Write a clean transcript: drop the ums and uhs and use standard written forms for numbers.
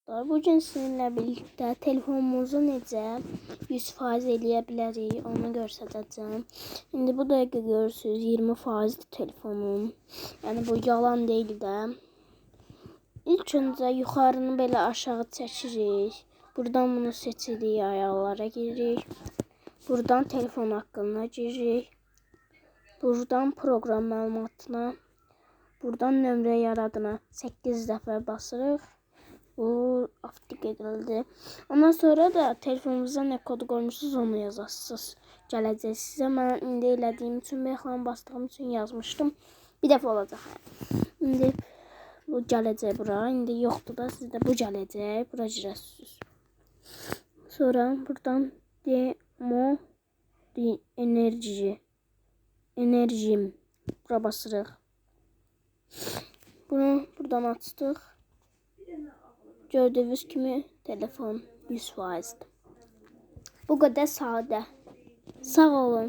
dostlar. Bugün sizinlə birlikdə telefonumuzu necə 100% eləyə bilərik, onu göstərəcəm. İndi bu dəqiqə görürsünüz 20% telefonum. Yəni bu yalan deyil də. İlk öncə yuxarını belə aşağı çəkirik. Buradan bunu seçirik, ayarlara giririk. Buradan telefon haqqına giririk. Buradan proqram məlumatına. Buradan nömrə yaradına 8 dəfə basırıq. Bu avtomatik edildi. Ondan sonra da telefonunuza nə kod qoymuşsunuz onu yazarsınız. Gələcək sizə. Mən indi elədiyim üçün, reklam bastığım üçün yazmışdım. Bir dəfə olacaq. İndi bu gələcək bura. İndi yoxdur da sizdə bu gələcək. Bura girəsiniz. Sonra buradan demo enerjim. Bura basırıq. Bunu buradan açdıq. Gördüyünüz kimi telefon 100%. Bu qədər sadə. Sağ olun.